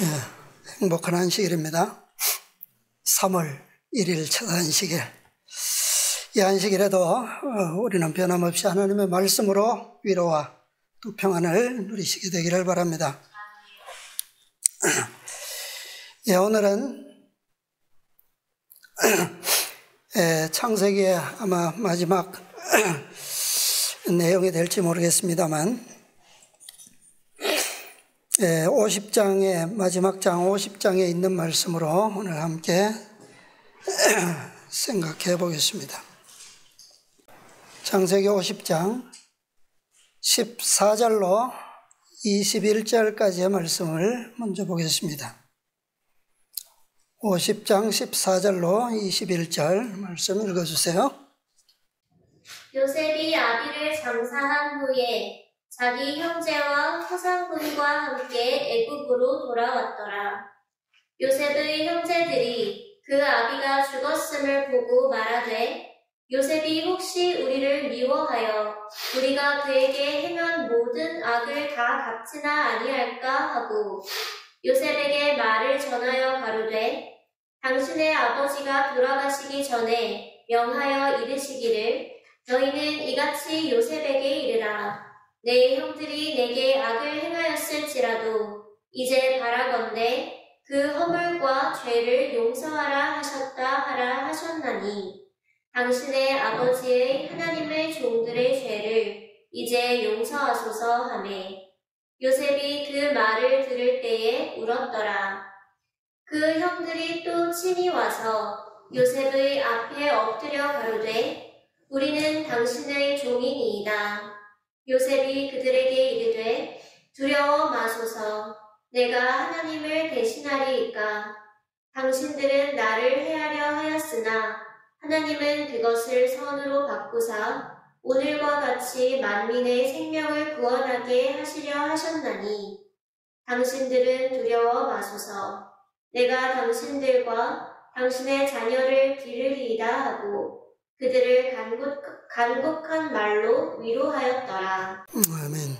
예, 행복한 안식일입니다. 3월 1일 첫 안식일. 이 안식일에도 우리는 변함없이 하나님의 말씀으로 위로와 또 평안을 누리시게 되기를 바랍니다. 예, 오늘은 창세기의 아마 마지막 내용이 될지 모르겠습니다만 50장의 마지막 장 50장에 있는 말씀으로 오늘 함께 생각해 보겠습니다. 창세기 50장 14절로 21절까지의 말씀을 먼저 보겠습니다. 50장 14절로 21절 말씀 읽어주세요. 요셉이 아비를 장사한 후에 자기 형제와 토상군과 함께 애굽으로 돌아왔더라. 요셉의 형제들이 그 아비가 죽었음을 보고 말하되 요셉이 혹시 우리를 미워하여 우리가 그에게 행한 모든 악을 다 갚지나 아니할까 하고 요셉에게 말을 전하여 가로되 당신의 아버지가 돌아가시기 전에 명하여 이르시기를 너희는 이같이 요셉에게 이르라. 내 형들이 내게 악을 행하였을지라도 이제 바라건대 그 허물과 죄를 용서하라 하셨다 하라 하셨나니 당신의 아버지의 하나님의 종들의 죄를 이제 용서하소서 하매 요셉이 그 말을 들을 때에 울었더라. 그 형들이 또 친히 와서 요셉의 앞에 엎드려 가로되 우리는 당신의 종이니이다. 요셉이 그들에게 이르되 두려워 마소서. 내가 하나님을 대신하리이까. 당신들은 나를 해하려 하였으나 하나님은 그것을 선으로 바꾸사 오늘과 같이 만민의 생명을 구원하게 하시려 하셨나니 당신들은 두려워 마소서. 내가 당신들과 당신의 자녀를 기르리이다 하고 그들을 간곡한 말로 위로하였더라. 아멘.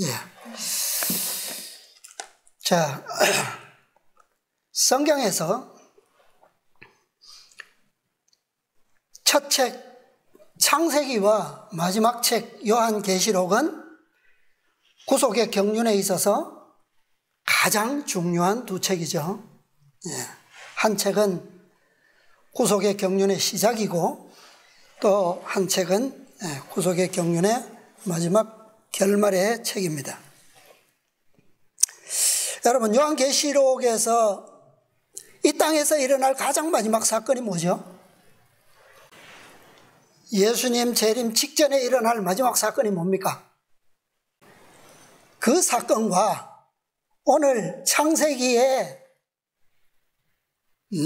예. 자, 성경에서 첫 책 창세기와 마지막 책 요한계시록은 구속의 경륜에 있어서 가장 중요한 두 책이죠. 예. 한 책은 구속의 경륜의 시작이고 또 한 책은 구속의 경륜의 마지막 결말의 책입니다. 여러분, 요한계시록에서 이 땅에서 일어날 가장 마지막 사건이 뭐죠? 예수님 재림 직전에 일어날 마지막 사건이 뭡니까? 그 사건과 오늘 창세기의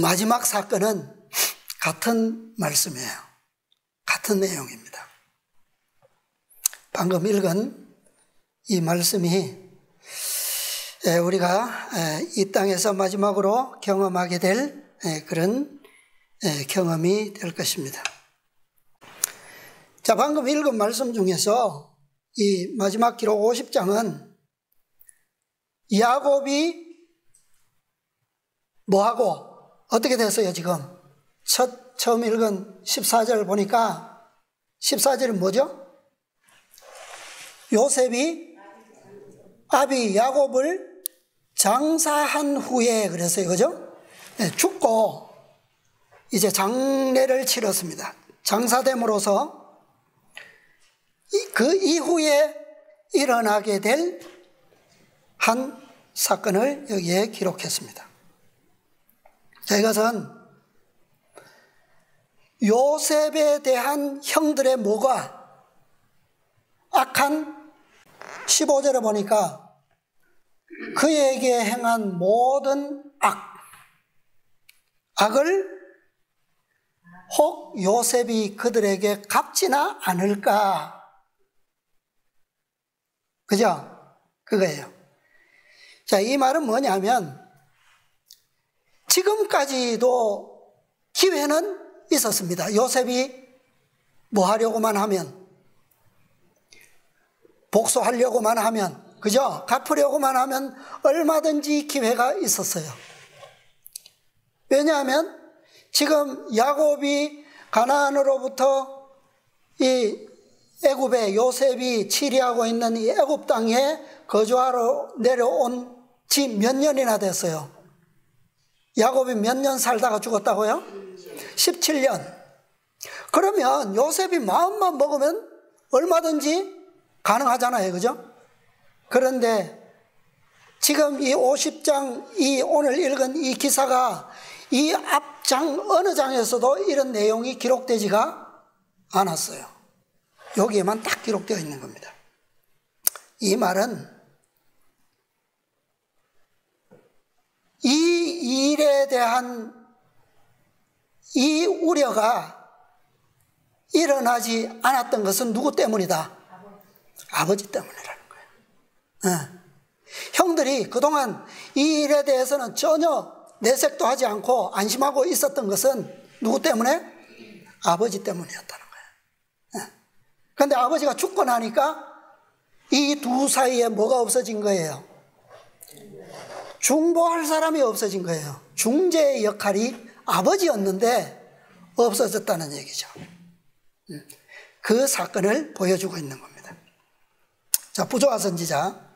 마지막 사건은 같은 말씀이에요. 같은 내용입니다. 방금 읽은 이 말씀이 우리가 이 땅에서 마지막으로 경험하게 될 그런 경험이 될 것입니다. 자, 방금 읽은 말씀 중에서 이 마지막 기록 50장은 야곱이 뭐하고 어떻게 됐어요, 지금? 처음 읽은 14절 보니까 14절은 뭐죠? 요셉이 아비 야곱을 장사한 후에 그랬어요, 그죠? 네, 죽고 이제 장례를 치렀습니다. 장사됨으로써 그 이후에 일어나게 될 한 사건을 여기에 기록했습니다. 자, 이것은 요셉에 대한 형들의 뭐가 악한 15절에 보니까 그에게 행한 모든 악을 혹 요셉이 그들에게 갚지나 않을까? 그죠? 그거예요. 자, 이 말은 뭐냐면 지금까지도 기회는 있었습니다. 요셉이 뭐 하려고만 하면, 복수하려고만 하면 그죠? 갚으려고만 하면 얼마든지 기회가 있었어요. 왜냐하면 지금 야곱이 가나안으로부터 이 애굽에 요셉이 치리하고 있는 이 애굽 땅에 거주하러 내려온 지 몇 년이나 됐어요. 야곱이 몇 년 살다가 죽었다고요? 17년. 그러면 요셉이 마음만 먹으면 얼마든지 가능하잖아요. 그죠? 그런데 지금 이 50장, 이 오늘 읽은 이 기사가 이 앞장 어느 장에서도 이런 내용이 기록되지가 않았어요. 여기에만 딱 기록되어 있는 겁니다. 이 말은 이 일에 대한 이 우려가 일어나지 않았던 것은 누구 때문이다? 아버지 때문이라는 거예요. 형들이 그동안 이 일에 대해서는 전혀 내색도 하지 않고 안심하고 있었던 것은 누구 때문에? 아버지 때문이었다는 거예요. 그런데 아버지가 죽고 나니까 이 두 사이에 뭐가 없어진 거예요? 중보할 사람이 없어진 거예요. 중재의 역할이 아버지였는데 없어졌다는 얘기죠. 그 사건을 보여주고 있는 겁니다. 자, 부조화 선지자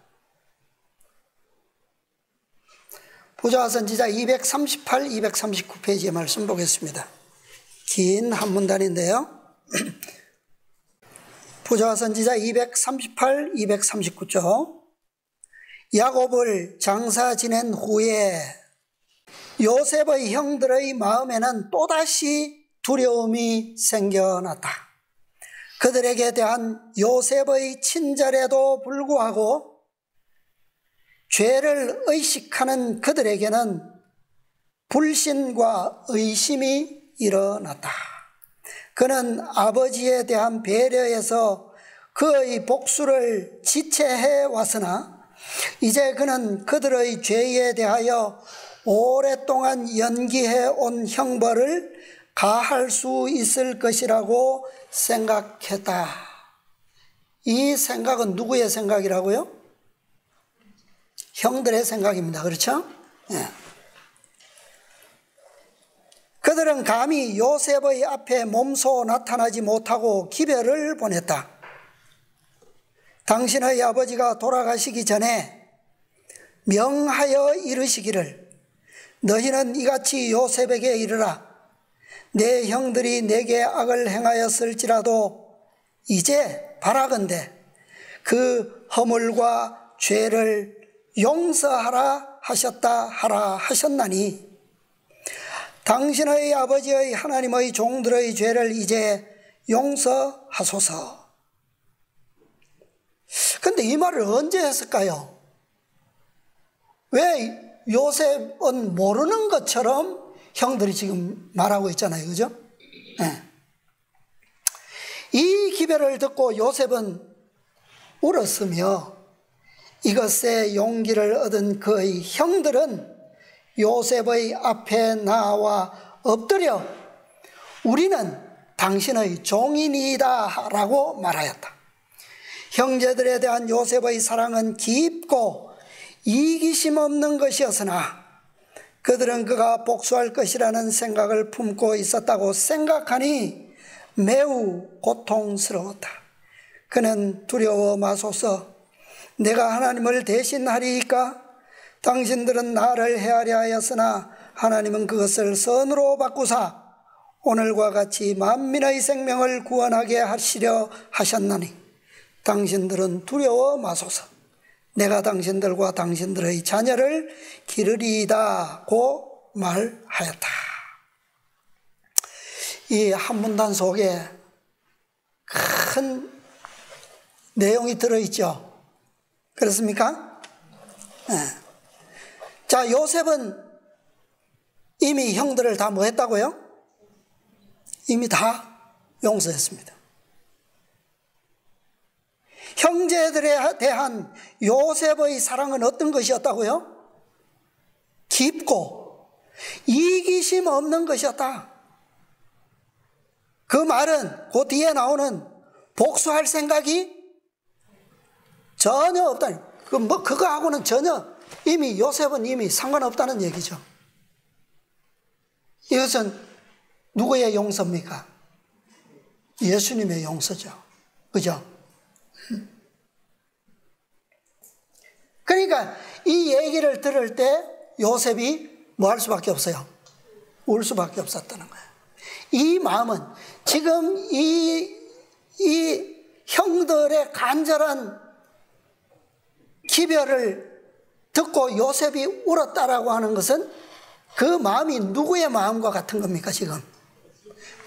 238, 239페이지의 말씀 보겠습니다. 긴 한문단인데요. 부조화 선지자 238, 239쪽. 야곱을 장사 지낸 후에 요셉의 형들의 마음에는 또다시 두려움이 생겨났다. 그들에게 대한 요셉의 친절에도 불구하고 죄를 의식하는 그들에게는 불신과 의심이 일어났다. 그는 아버지에 대한 배려에서 그의 복수를 지체해 왔으나 이제 그는 그들의 죄에 대하여 오랫동안 연기해 온 형벌을 가할 수 있을 것이라고 생각했다. 이 생각은 누구의 생각이라고요? 형들의 생각입니다. 그렇죠? 네. 그들은 감히 요셉의 앞에 몸소 나타나지 못하고 기별을 보냈다. 당신의 아버지가 돌아가시기 전에 명하여 이르시기를 너희는 이같이 요셉에게 이르라. 내 형들이 내게 악을 행하였을지라도 이제 바라건대 그 허물과 죄를 용서하라 하셨다 하라 하셨나니 당신의 아버지의 하나님의 종들의 죄를 이제 용서하소서. 그런데 이 말을 언제 했을까요? 왜 요셉은 모르는 것처럼 형들이 지금 말하고 있잖아요. 그죠? 네. 이 기별을 듣고 요셉은 울었으며 이것에 용기를 얻은 그의 형들은 요셉의 앞에 나와 엎드려 우리는 당신의 종이니이다 라고 말하였다. 형제들에 대한 요셉의 사랑은 깊고 이기심 없는 것이었으나 그들은 그가 복수할 것이라는 생각을 품고 있었다고 생각하니 매우 고통스러웠다. 그는 두려워 마소서 내가 하나님을 대신하리이까? 당신들은 나를 헤아려 하였으나 하나님은 그것을 선으로 바꾸사 오늘과 같이 만민의 생명을 구원하게 하시려 하셨나니 당신들은 두려워 마소서. 내가 당신들과 당신들의 자녀를 기르리이다고 말하였다. 이 한문단 속에 큰 내용이 들어있죠. 그렇습니까? 네. 자, 요셉은 이미 형들을 다 뭐 했다고요? 이미 다 용서했습니다. 형제들에 대한 요셉의 사랑은 어떤 것이었다고요? 깊고 이기심 없는 것이었다. 그 말은 그 뒤에 나오는 복수할 생각이 전혀 없다. 그거하고는 전혀 이미 요셉은 이미 상관없다는 얘기죠. 이것은 누구의 용서입니까? 예수님의 용서죠. 그죠? 그러니까 이 얘기를 들을 때 요셉이 뭐 할 수밖에 없어요? 울 수밖에 없었다는 거예요. 이 마음은 지금 이 형들의 간절한 기별을 듣고 요셉이 울었다라고 하는 것은 그 마음이 누구의 마음과 같은 겁니까 지금?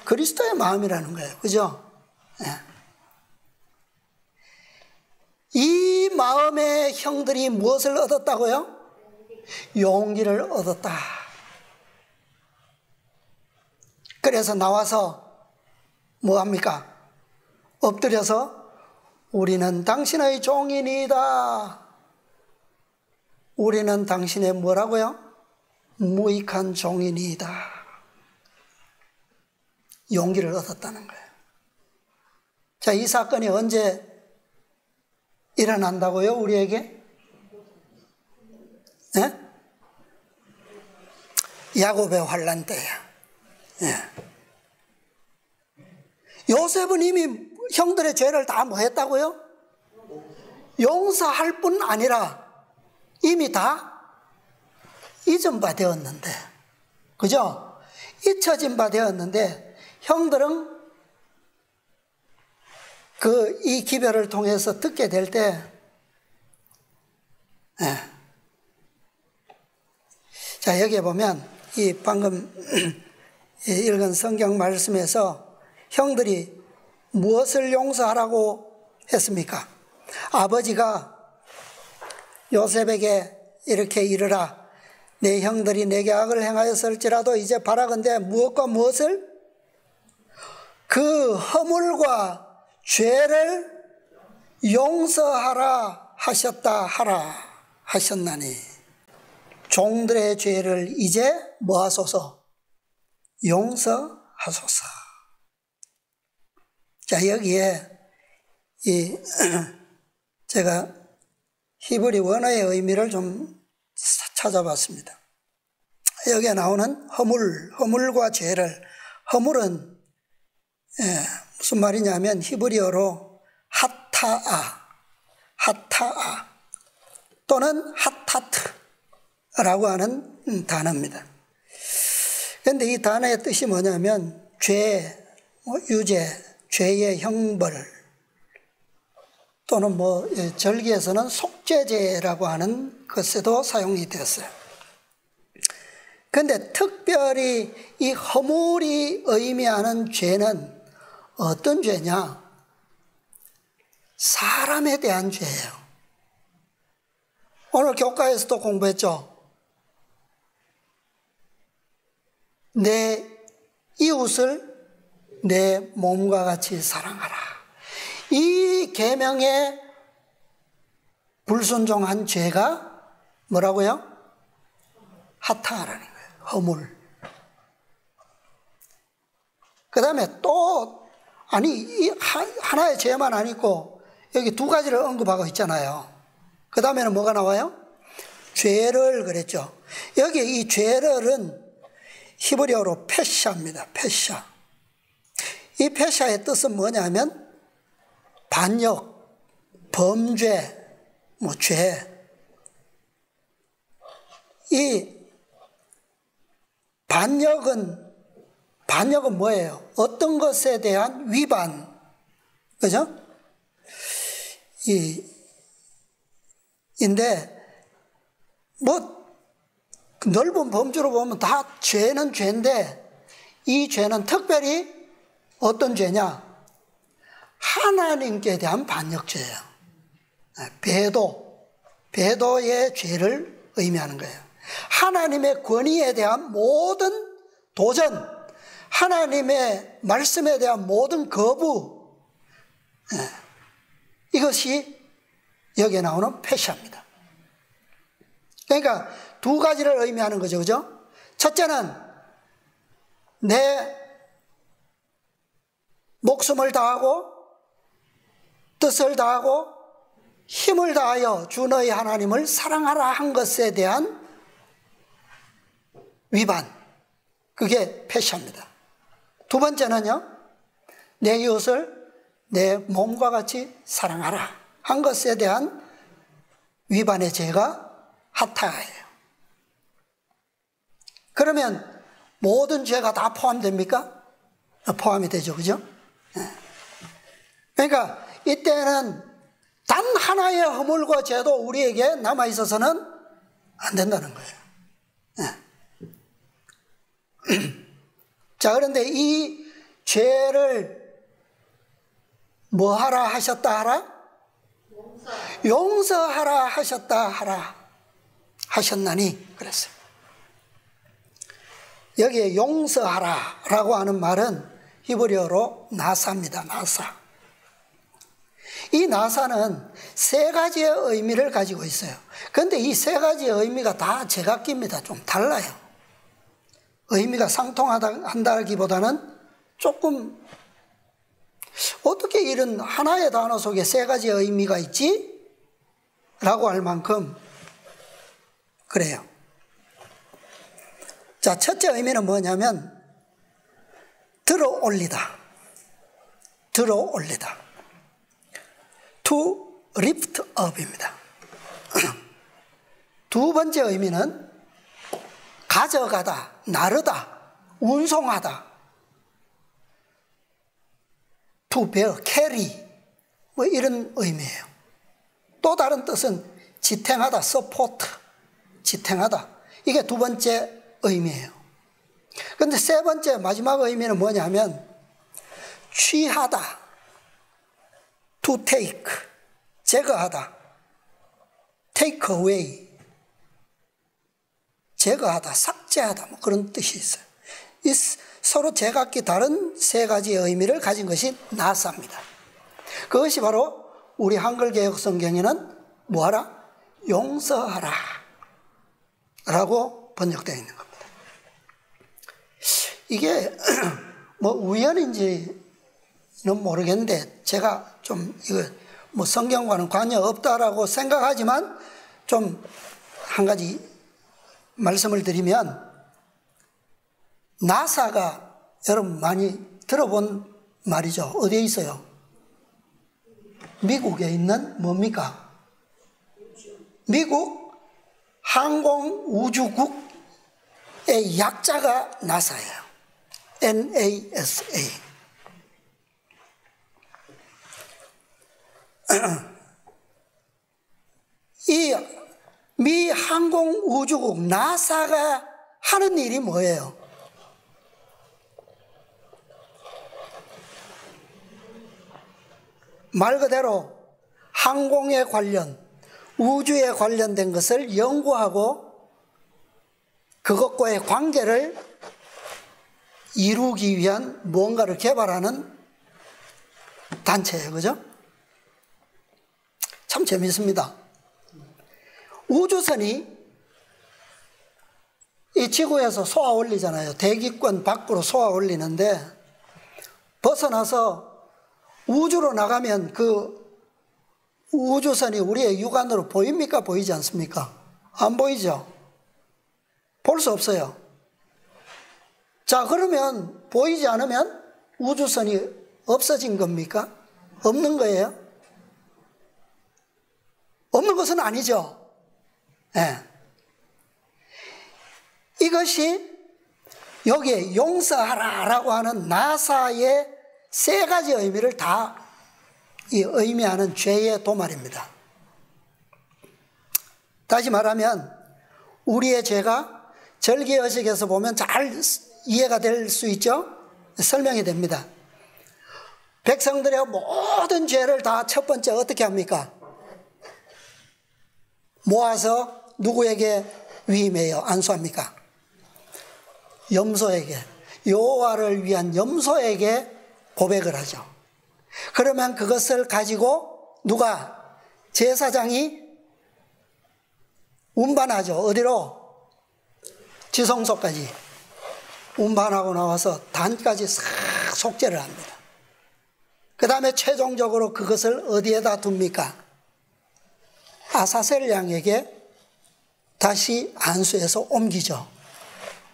그리스도의 마음이라는 거예요. 그죠? 네. 이 마음의 형들이 무엇을 얻었다고요? 용기를 얻었다. 그래서 나와서 뭐합니까? 엎드려서 우리는 당신의 종이니이다. 우리는 당신의 뭐라고요? 무익한 종이니이다. 용기를 얻었다는 거예요. 자, 이 사건이 언제 일어난다고요? 우리에게? 네? 야곱의 환난 때야. 네. 요셉은 이미 형들의 죄를 다 뭐 했다고요? 용서할 뿐 아니라 이미 다 잊은 바 되었는데, 그죠? 잊혀진 바 되었는데, 형들은 이 기별을 통해서 듣게 될 때, 네. 자, 여기에 보면, 이 방금 읽은 성경 말씀에서 형들이 무엇을 용서하라고 했습니까? 아버지가 요셉에게 이렇게 이르라. 내 형들이 내게 악을 행하였을지라도 이제 바라건대 무엇과 무엇을? 그 허물과 죄를 용서하라 하셨나니 종들의 죄를 이제 뭐하소서? 용서하소서. 자, 여기에 제가 히브리 원어의 의미를 좀 찾아봤습니다. 여기에 나오는 허물과 죄를, 허물은 무슨 말이냐면 히브리어로 하타아 또는 하타트라고 하는 단어입니다. 그런데 이 단어의 뜻이 뭐냐면 죄, 유죄, 죄의 형벌 또는 절기에서는 속죄죄라고 하는 것에도 사용이 되었어요. 그런데 특별히 이 허물이 의미하는 죄는 어떤 죄냐? 사람에 대한 죄예요. 오늘 교과에서도 공부했죠. 내 이웃을 내 몸과 같이 사랑하라. 이 계명에 불순종한 죄가 뭐라고요? 하타라는 거예요. 허물. 그 다음에 또 이 하나의 죄만 아니고 여기 두 가지를 언급하고 있잖아요. 그 다음에는 뭐가 나와요? 죄를 그랬죠. 여기 이 죄를은 히브리어로 페샤입니다. 페샤. 이 페샤의 뜻은 뭐냐면 반역, 범죄, 죄. 이 반역은 뭐예요? 어떤 것에 대한 위반, 그죠? 넓은 범주로 보면 다 죄는 죄인데 이 죄는 특별히 어떤 죄냐? 하나님께 대한 반역죄예요. 배도의 죄를 의미하는 거예요. 하나님의 권위에 대한 모든 도전, 하나님의 말씀에 대한 모든 거부, 이것이 여기에 나오는 패시입니다. 그러니까 두 가지를 의미하는 거죠. 그죠? 첫째는 내 목숨을 다하고 뜻을 다하고 힘을 다하여 주 너희 하나님을 사랑하라 한 것에 대한 위반, 그게 패시합니다. 두 번째는요, 내 이웃을 내 몸과 같이 사랑하라 한 것에 대한 위반의 죄가 하타예요. 그러면 모든 죄가 다 포함됩니까? 포함이 되죠, 그죠? 그러니까 이때는 단 하나의 허물과 죄도 우리에게 남아있어서는 안 된다는 거예요. 자, 그런데 이 죄를 뭐 하라 하셨다 하라? 용서하라 하셨다 하라 하셨나니 그랬어요. 여기에 용서하라라고 하는 말은 히브리어로 나사입니다. 나사. 이 나사는 세 가지의 의미를 가지고 있어요. 그런데 이 세 가지의 의미가 다 제각기입니다. 좀 달라요. 의미가 상통한다기보다는 조금 어떻게 이런 하나의 단어 속에 세 가지의 의미가 있지? 라고 할 만큼 그래요. 자, 첫째 의미는 뭐냐면 들어 올리다. 들어 올리다. To lift up입니다. 두 번째 의미는 가져가다, 나르다, 운송하다. To bear, carry, 뭐 이런 의미예요. 또 다른 뜻은 지탱하다, support, 지탱하다. 이게 두 번째 의미예요. 그런데 세 번째 마지막 의미는 뭐냐면 취하다, to take, 제거하다, take away, 제거하다, 삭제하다, 뭐 그런 뜻이 있어요. 이 서로 제각기 다른 세 가지의 의미를 가진 것이 나사입니다. 그것이 바로 우리 한글 개역 성경에는 뭐하라? 용서하라 라고 번역되어 있는 겁니다. 이게 뭐 우연인지는 모르겠는데 제가 좀 이거 뭐 성경과는 관여 없다라고 생각하지만 좀 한 가지 말씀을 드리면, 나사가 여러분 많이 들어본 말이죠. 어디에 있어요? 미국에 있는 뭡니까? 미국 항공우주국의 약자가 나사예요. NASA. 이 미 항공우주국 나사가 하는 일이 뭐예요? 말 그대로 항공에 관련, 우주에 관련된 것을 연구하고 그것과의 관계를 이루기 위한 무언가를 개발하는 단체예요. 그죠? 참 재밌습니다. 우주선이 이 지구에서 쏘아 올리잖아요. 대기권 밖으로 쏘아 올리는데 벗어나서 우주로 나가면 그 우주선이 우리의 육안으로 보입니까? 보이지 않습니까? 안 보이죠? 볼 수 없어요. 자, 그러면 보이지 않으면 우주선이 없어진 겁니까? 없는 거예요? 없는 것은 아니죠. 네. 이것이 여기에 용서하라라고 하는 나사의 세 가지 의미를 다 의미하는 죄의 도말입니다. 다시 말하면 우리의 죄가 절기의식에서 보면 잘 이해가 될 수 있죠? 설명이 됩니다. 백성들의 모든 죄를 다 첫 번째 어떻게 합니까? 모아서 누구에게 위임해요? 안수합니까? 염소에게, 여호와를 위한 염소에게 고백을 하죠. 그러면 그것을 가지고 누가? 제사장이 운반하죠. 어디로? 지성소까지 운반하고 나와서 단까지 싹 속죄를 합니다. 그 다음에 최종적으로 그것을 어디에다 둡니까? 아사셀 양에게 다시 안수해서 옮기죠.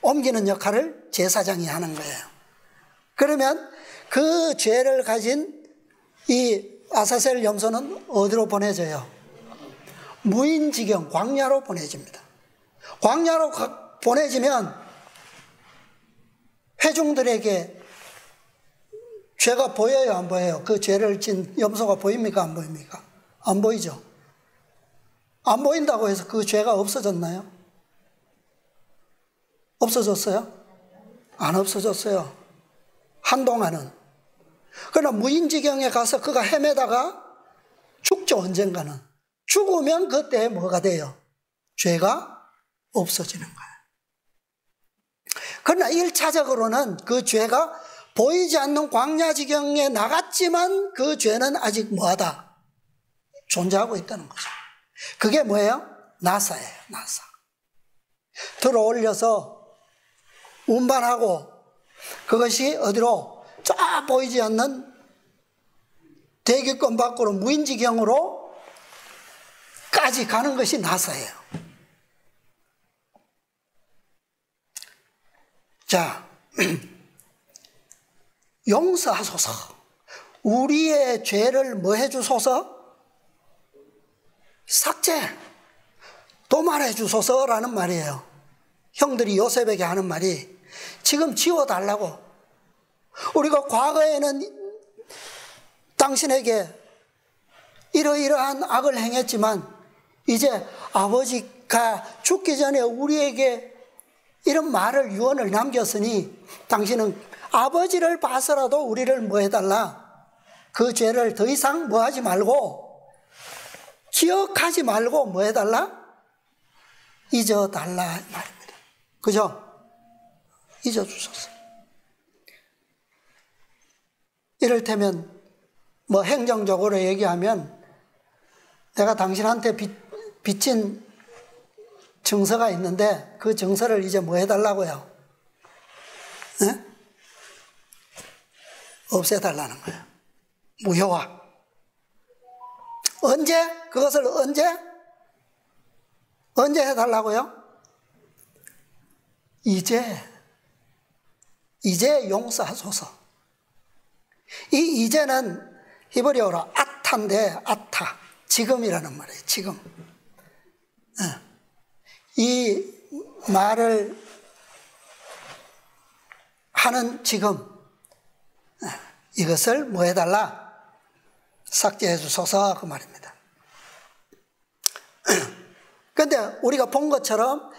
옮기는 역할을 제사장이 하는 거예요. 그러면 그 죄를 가진 이 아사셀 염소는 어디로 보내져요? 무인지경, 광야로 보내집니다. 광야로 보내지면 회중들에게 죄가 보여요, 안 보여요? 그 죄를 진 염소가 보입니까, 안 보입니까? 안 보이죠. 안 보인다고 해서 그 죄가 없어졌나요? 없어졌어요? 안 없어졌어요. 한동안은. 그러나 무인지경에 가서 그가 헤매다가 죽죠, 언젠가는. 죽으면 그때 뭐가 돼요? 죄가 없어지는 거예요. 그러나 1차적으로는 그 죄가 보이지 않는 광야지경에 나갔지만 그 죄는 아직 뭐하다? 존재하고 있다는 거죠. 그게 뭐예요? 나사예요, 나사. 들어올려서 운반하고 그것이 어디로? 저 보이지 않는 대기권 밖으로 무인지경으로 까지 가는 것이 나사예요. 자, 용서하소서. 우리의 죄를 뭐 해주소서? 삭제, 도말해 주소서라는 말이에요. 형들이 요셉에게 하는 말이 지금 지워달라고. 우리가 과거에는 당신에게 이러이러한 악을 행했지만 이제 아버지가 죽기 전에 우리에게 이런 말을 유언을 남겼으니 당신은 아버지를 봐서라도 우리를 뭐 해달라. 그 죄를 더 이상 뭐 하지 말고 기억하지 말고 뭐 해달라? 잊어달라 말입니다. 그죠? 잊어주소서. 이를테면 뭐 행정적으로 얘기하면 내가 당신한테 빚진 증서가 있는데 그 증서를 이제 뭐 해달라고요? 네? 없애달라는 거예요. 무효화. 언제? 그것을 언제 해달라고요? 이제 용서하소서. 이 이제는 히브리어로 아타인데 아타, 지금이라는 말이에요. 지금. 이 말을 하는 지금 이것을 뭐 해달라? 삭제해 주소서 그 말입니다. 그런데 우리가 본 것처럼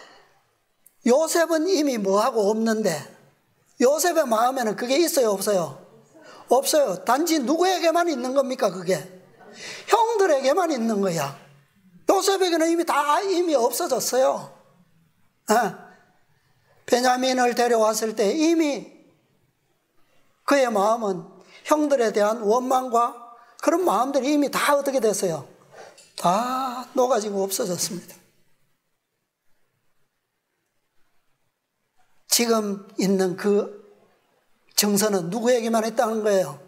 요셉은 이미 뭐하고 없는데 요셉의 마음에는 그게 있어요, 없어요? 없어요. 단지 누구에게만 있는 겁니까, 그게? 형들에게만 있는 거야. 요셉에게는 이미 없어졌어요. 베냐민을 데려왔을 때 이미 그의 마음은 형들에 대한 원망과 그런 마음들이 이미 다 어떻게 됐어요? 다 녹아지고 없어졌습니다. 지금 있는 그 정서는 누구에게만 있다는 거예요?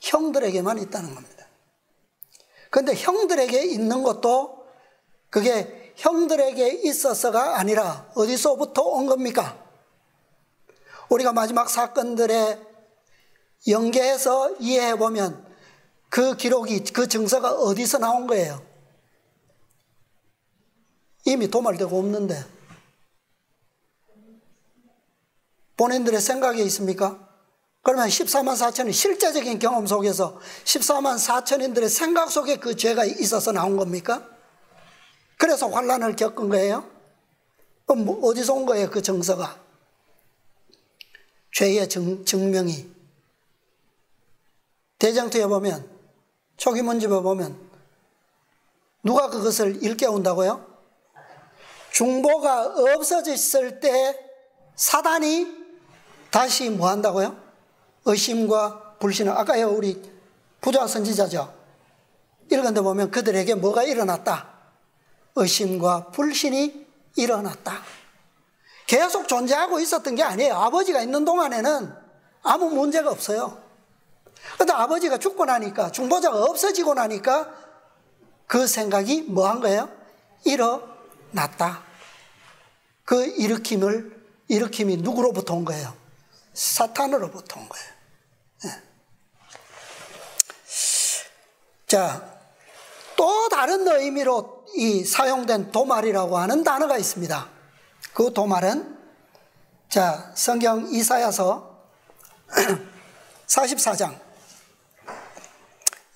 형들에게만 있다는 겁니다. 그런데 형들에게 있는 것도 그게 형들에게 있어서가 아니라 어디서부터 온 겁니까? 우리가 마지막 사건들에 연계해서 이해해보면 그 기록이, 그 증서가 어디서 나온 거예요? 이미 도말되고 없는데. 본인들의 생각이 있습니까? 그러면 14만 4천의 실제적인 경험 속에서 14만 4천인들의 생각 속에 그 죄가 있어서 나온 겁니까? 그래서 환난을 겪은 거예요? 그럼 어디서 온 거예요, 그 정서가? 죄의 증명이. 대장투에 보면, 초기문집에 보면 누가 그것을 일깨운다고요? 중보가 없어졌을 때 사단이 다시 뭐 한다고요? 의심과 불신을, 아까요 우리 부자 선지자죠. 읽은 데 보면 그들에게 뭐가 일어났다? 의심과 불신이 일어났다. 계속 존재하고 있었던 게 아니에요. 아버지가 있는 동안에는 아무 문제가 없어요. 그런데 아버지가 죽고 나니까, 중보자가 없어지고 나니까 그 생각이 뭐 한 거예요? 일어났다. 그 일으킴이 누구로부터 온 거예요? 사탄으로부터 온 거예요. 예. 자, 또 다른 의미로 이 사용된 도말이라고 하는 단어가 있습니다. 그 도말은 자, 성경 이사야서 44장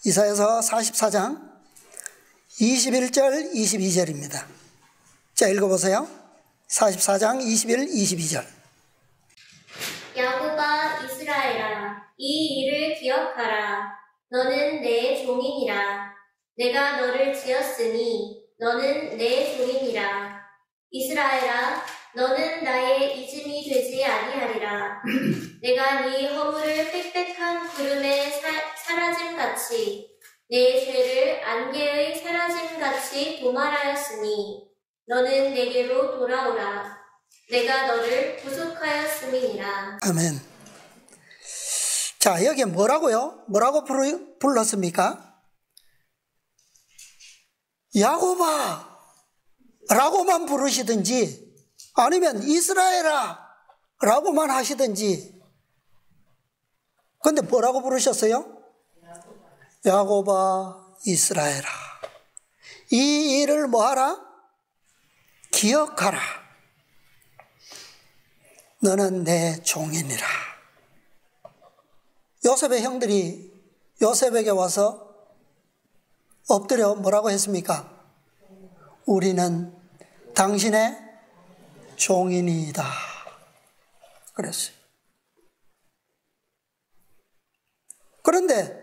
이사야서 44장 21절 22절입니다. 자, 읽어보세요. 44장 21, 22절. 야곱아 이스라엘아 이 일을 기억하라. 너는 내 종이니라. 내가 너를 지었으니 너는 내 종이니라. 이스라엘아 너는 나의 이즘이 되지 아니하리라. 내가 네 허물을 빽빽한 구름에 사라짐같이 내 죄를 안개의 사라짐같이 도말하였으니 너는 내게로 돌아오라. 내가 너를 구속하였음이니라. 아멘. 자, 여기 뭐라고요? 뭐라고 불렀습니까? 야곱아 라고만 부르시든지 아니면 이스라엘아 라고만 하시든지. 근데 뭐라고 부르셨어요? 야곱아 이스라엘아 이 일을 뭐하라? 기억하라. 너는 내 종이니라. 요셉의 형들이 요셉에게 와서 엎드려 뭐라고 했습니까? 우리는 당신의 종이니이다 그랬어요. 그런데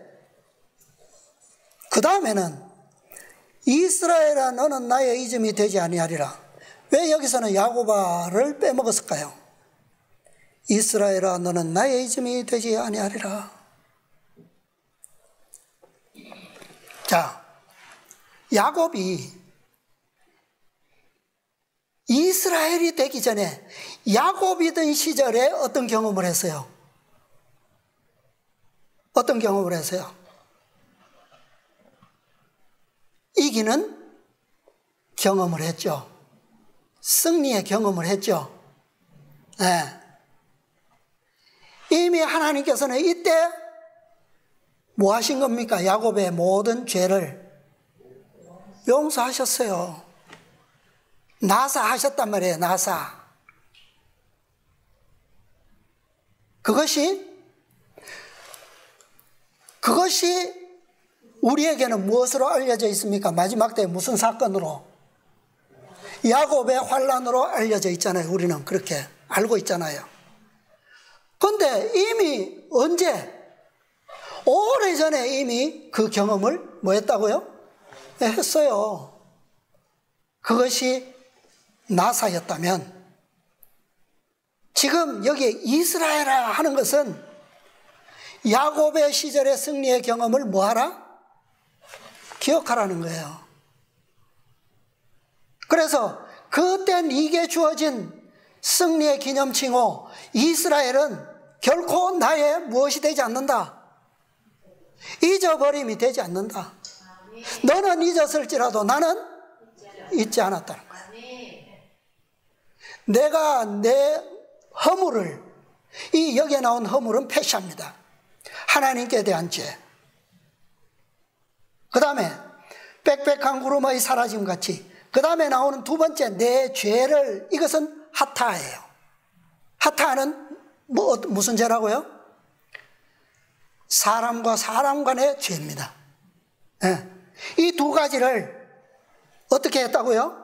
그 다음에는 이스라엘아 너는 나의 이름이 되지 아니하리라. 왜 여기서는 야곱아를 빼먹었을까요? 이스라엘아 너는 나의 이름이 되지 아니하리라. 자, 야곱이 이스라엘이 되기 전에 야곱이던 시절에 어떤 경험을 했어요? 어떤 경험을 했어요? 이기는 경험을 했죠. 승리의 경험을 했죠. 네. 이미 하나님께서는 이때 뭐 하신 겁니까? 야곱의 모든 죄를 용서하셨어요. 나사하셨단 말이에요. 나사. 그것이 우리에게는 무엇으로 알려져 있습니까? 마지막 때 무슨 사건으로? 야곱의 환난으로 알려져 있잖아요. 우리는 그렇게 알고 있잖아요. 그런데 이미 언제? 오래전에 이미 그 경험을 뭐 했다고요? 했어요. 그것이 나사였다면 지금 여기 이스라엘아 하는 것은 야곱의 시절의 승리의 경험을 뭐하라? 기억하라는 거예요. 그래서 그때 네게 주어진 승리의 기념칭호 이스라엘은 결코 나의 무엇이 되지 않는다. 잊어버림이 되지 않는다. 너는 잊었을지라도 나는 잊지 않았다는 거야. 내가 내 허물을, 이 여기에 나온 허물은 패시합니다. 하나님께 대한 죄. 그 다음에 빽빽한 구름의 사라짐같이. 그 다음에 나오는 두 번째 내 죄를, 이것은 하타예요. 하타는 무슨 죄라고요? 사람과 사람 간의 죄입니다. 네. 이 두 가지를 어떻게 했다고요?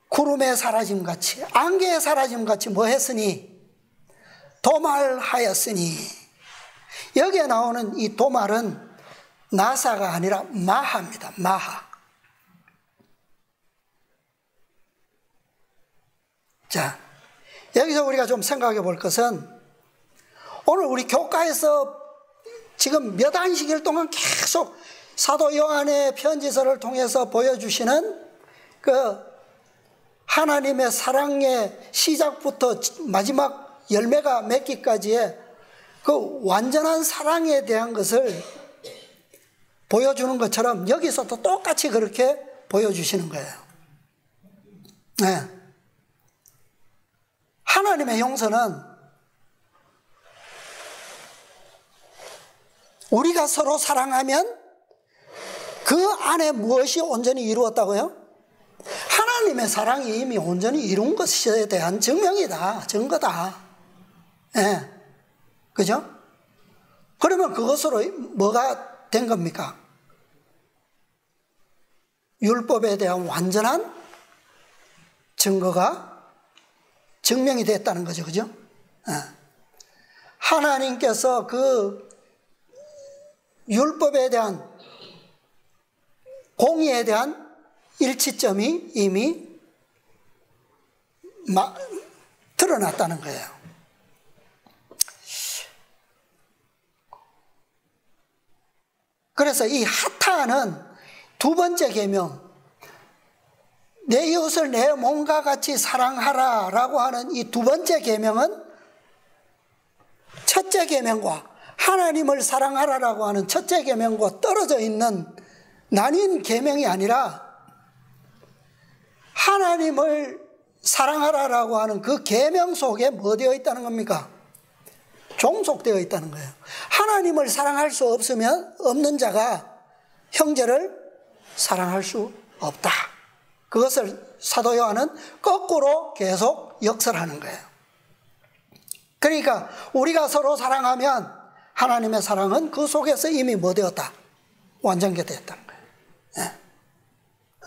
구름의 사라짐같이, 안개의 사라짐같이 뭐 했으니? 도말하였으니. 여기에 나오는 이 도말은 나사가 아니라 마하입니다. 마하. 자, 여기서 우리가 좀 생각해 볼 것은 오늘 우리 교과에서 지금 몇 안식일 동안 계속 사도 요한의 편지서를 통해서 보여주시는 그 하나님의 사랑의 시작부터 마지막 열매가 맺기까지의 그 완전한 사랑에 대한 것을 보여주는 것처럼 여기서도 똑같이 그렇게 보여주시는 거예요. 네. 하나님의 용서는 우리가 서로 사랑하면 그 안에 무엇이 온전히 이루었다고요? 하나님의 사랑이 이미 온전히 이룬 것에 대한 증명이다, 증거다. 예. 그죠? 그러면 그것으로 뭐가 된 겁니까? 율법에 대한 완전한 증거가 증명이 됐다는 거죠. 그죠? 예. 하나님께서 그 율법에 대한 공의에 대한 일치점이 이미 드러났다는 거예요. 그래서 이 하타는 두 번째 계명, 내 이웃을 내 몸과 같이 사랑하라 라고 하는 이 두 번째 계명은 첫째 계명과 하나님을 사랑하라라고 하는 첫째 계명과 떨어져 있는 나뉜 계명이 아니라 하나님을 사랑하라라고 하는 그 계명 속에 뭐 되어 있다는 겁니까? 종속되어 있다는 거예요. 하나님을 사랑할 수 없는 자가 형제를 사랑할 수 없다. 그것을 사도 요한은 거꾸로 계속 역설하는 거예요. 그러니까 우리가 서로 사랑하면 하나님의 사랑은 그 속에서 이미 뭐 되었다? 완전게 되었다는 거예요.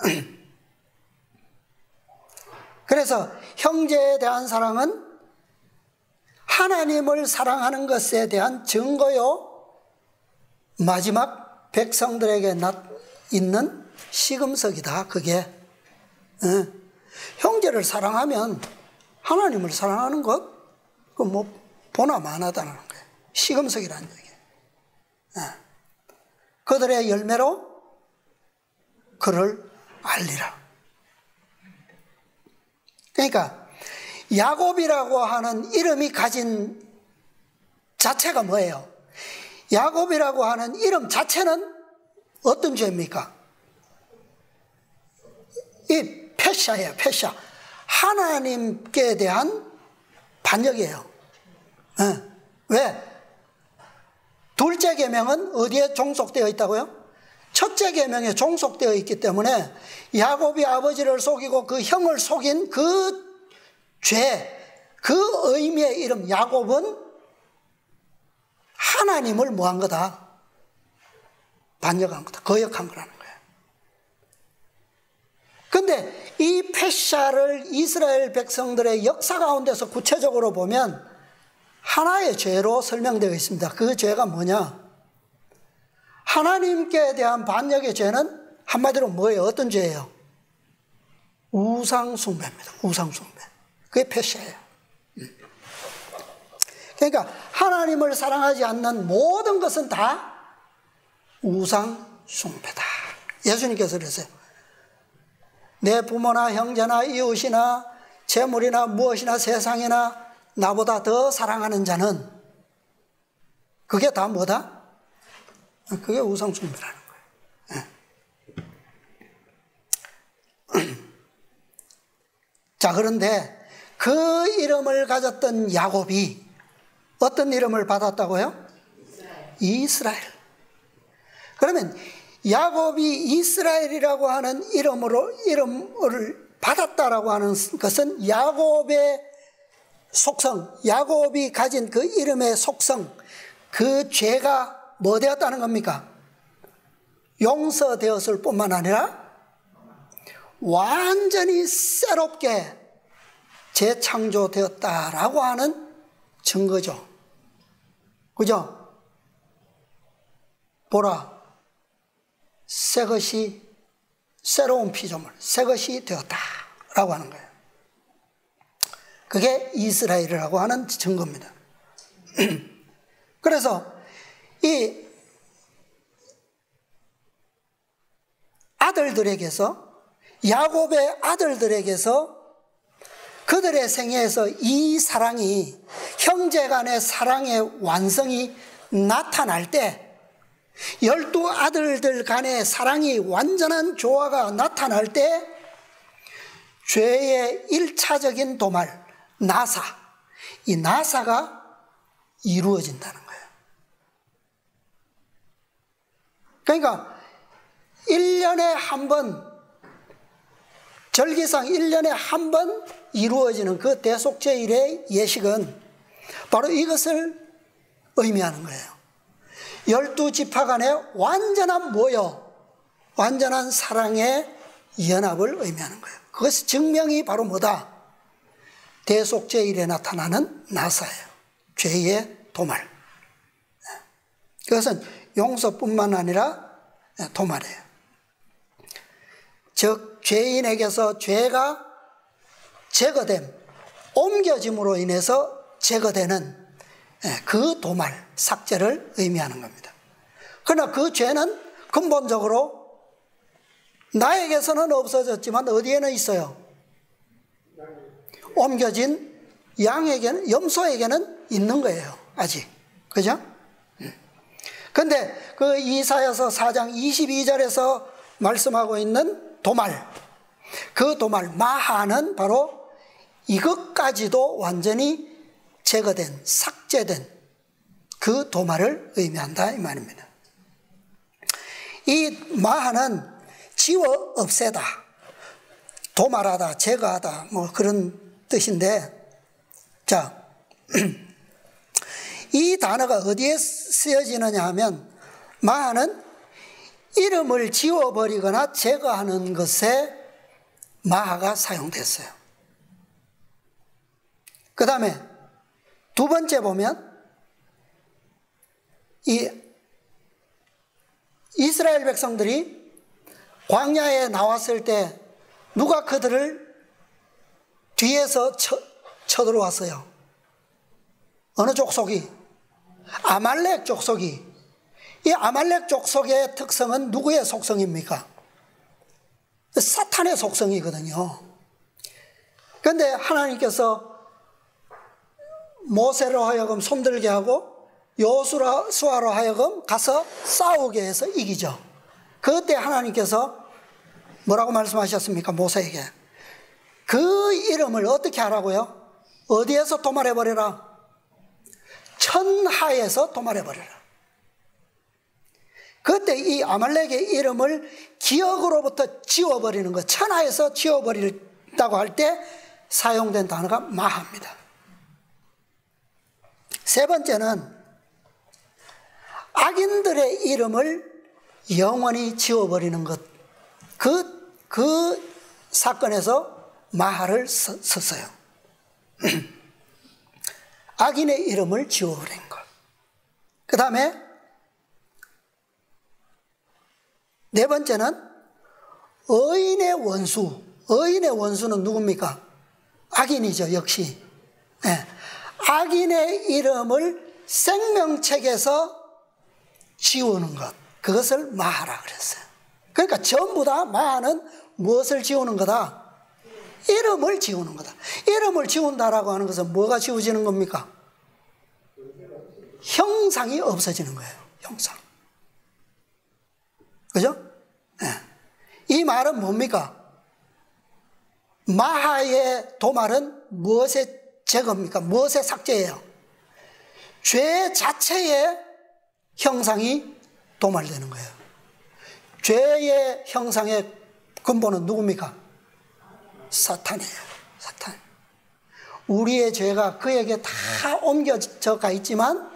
네. 그래서 형제에 대한 사랑은 하나님을 사랑하는 것에 대한 증거요, 마지막 백성들에게 있는 시금석이다. 그게 형제를 사랑하면 하나님을 사랑하는 것, 그 뭐 보나 마나다는 거예요. 시금석이라는 얘기예요. 그들의 열매로 그를 알리라. 그러니까 야곱이라고 하는 이름이 가진 자체가 뭐예요? 야곱이라고 하는 이름 자체는 어떤 죄입니까? 이 패샤예요. 패샤. 하나님께 대한 반역이에요. 왜? 둘째 계명은 어디에 종속되어 있다고요? 첫째 계명에 종속되어 있기 때문에 야곱이 아버지를 속이고 그 형을 속인 그 죄, 그 의미의 이름 야곱은 하나님을 뭐한 거다? 반역한 거다. 거역한 거라는 거예요. 그런데 이 패샤를 이스라엘 백성들의 역사 가운데서 구체적으로 보면 하나의 죄로 설명되어 있습니다. 그 죄가 뭐냐? 하나님께 대한 반역의 죄는 한마디로 뭐예요? 어떤 죄예요? 우상숭배입니다. 우상숭배. 그게 패샤예요. 그러니까 하나님을 사랑하지 않는 모든 것은 다 우상숭배다. 예수님께서 그러세요. 내 부모나 형제나 이웃이나 재물이나 무엇이나 세상이나 나보다 더 사랑하는 자는 그게 다 뭐다? 그게 우상숭배라는 거예요. 자, 그런데 그 이름을 가졌던 야곱이 어떤 이름을 받았다고요? 이스라엘. 그러면 야곱이 이스라엘이라고 하는 이름을 받았다라고 하는 것은 야곱의 속성, 야곱이 가진 그 이름의 속성, 그 죄가 뭐 되었다는 겁니까? 용서되었을 뿐만 아니라 완전히 새롭게 재창조되었다라고 하는 증거죠. 그죠? 보라, 새 것이, 새로운 피조물, 새 것이 되었다라고 하는 거예요. 그게 이스라엘이라고 하는 증거입니다. 그래서 이 아들들에게서, 야곱의 아들들에게서 그들의 생애에서 이 사랑이, 형제 간의 사랑의 완성이 나타날 때 12 아들들 간의 사랑이 완전한 조화가 나타날 때 죄의 1차적인 도말, 나사, 이 나사가 이루어진다는 거예요. 그러니까 1년에 한 번, 절기상 1년에 한 번 이루어지는 그 대속죄일의 예식은 바로 이것을 의미하는 거예요. 12지파 간의 완전한 모여, 완전한 사랑의 연합을 의미하는 거예요. 그것의 증명이 바로 뭐다? 대속죄일에 나타나는 나사예요. 죄의 도말. 그것은 용서뿐만 아니라 도말이에요. 즉 죄인에게서 죄가 제거됨, 옮겨짐으로 인해서 제거되는 그 도말, 삭제를 의미하는 겁니다. 그러나 그 죄는 근본적으로 나에게서는 없어졌지만 어디에는 있어요? 옮겨진 양에게는, 염소에게는 있는 거예요. 아직. 그죠? 그런데 그 이사야서 4장 22절에서 말씀하고 있는 도말, 그 도말 마하는 바로 이것까지도 완전히 제거된, 삭제된 그 도말을 의미한다 이 말입니다. 이 마하는 지워 없애다, 도말하다, 제거하다 뭐 그런 뜻인데, 자, 이 단어가 어디에 쓰여지느냐 하면 마하는 이름을 지워버리거나 제거하는 것에 마하가 사용됐어요. 그 다음에 두 번째 보면 이 이스라엘 백성들이 광야에 나왔을 때 누가 그들을 뒤에서 쳐들어왔어요? 어느 족속이? 아말렉 족속이. 이 아말렉 족속의 특성은 누구의 속성입니까? 사탄의 속성이거든요. 그런데 하나님께서 모세로 하여금 손들게 하고 여호수아로 하여금 가서 싸우게 해서 이기죠. 그때 하나님께서 뭐라고 말씀하셨습니까? 모세에게 그 이름을 어떻게 하라고요? 어디에서 도말해버려라? 천하에서 도말해버려라. 그때 이 아말렉의 이름을 기억으로부터 지워버리는 것, 천하에서 지워버린다고 할 때 사용된 단어가 마하입니다. 세 번째는 악인들의 이름을 영원히 지워버리는 것, 그 사건에서 마하를 썼어요. 악인의 이름을 지워버린 것. 그 다음에 네 번째는 의인의 원수. 의인의 원수는 누굽니까? 악인이죠, 역시. 네. 악인의 이름을 생명책에서 지우는 것, 그것을 마하라 그랬어요. 그러니까 전부 다 마하는 무엇을 지우는 거다? 이름을 지우는 거다. 이름을 지운다라고 하는 것은 뭐가 지워지는 겁니까? 형상이 없어지는 거예요. 형상. 그죠? 네. 이 말은 뭡니까? 마하의 도말은 무엇의 제거입니까? 무엇의 삭제예요? 죄 자체의 형상이 도말되는 거예요. 죄의 형상의 근본은 누굽니까? 사탄이에요. 사탄. 우리의 죄가 그에게 다 옮겨져 가 있지만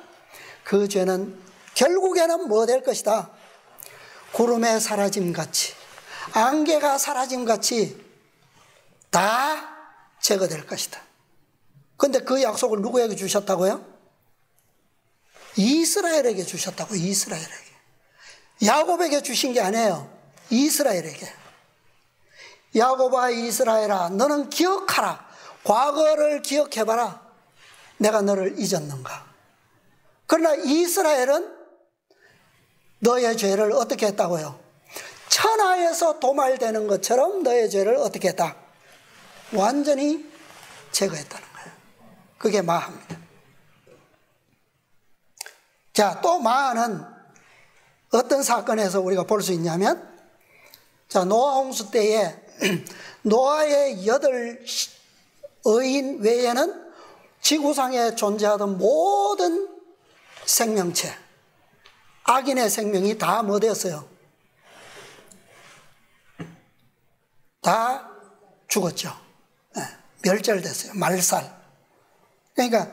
그 죄는 결국에는 뭐 될 것이다? 구름에 사라짐같이, 안개가 사라짐같이 다 제거될 것이다. 그런데 그 약속을 누구에게 주셨다고요? 이스라엘에게 주셨다고. 이스라엘에게. 야곱에게 주신 게 아니에요. 이스라엘에게. 야곱아 이스라엘아, 너는 기억하라. 과거를 기억해봐라. 내가 너를 잊었는가. 그러나 이스라엘은 너의 죄를 어떻게 했다고요? 천하에서 도말되는 것처럼 너의 죄를 어떻게 했다? 완전히 제거했다는 거예요. 그게 마하입니다. 자, 또 마하는 어떤 사건에서 우리가 볼 수 있냐면, 자, 노아 홍수 때에 노아의 8 의인 외에는 지구상에 존재하던 모든 생명체, 악인의 생명이 다 뭐 되었어요? 다 죽었죠. 네, 멸절됐어요. 말살. 그러니까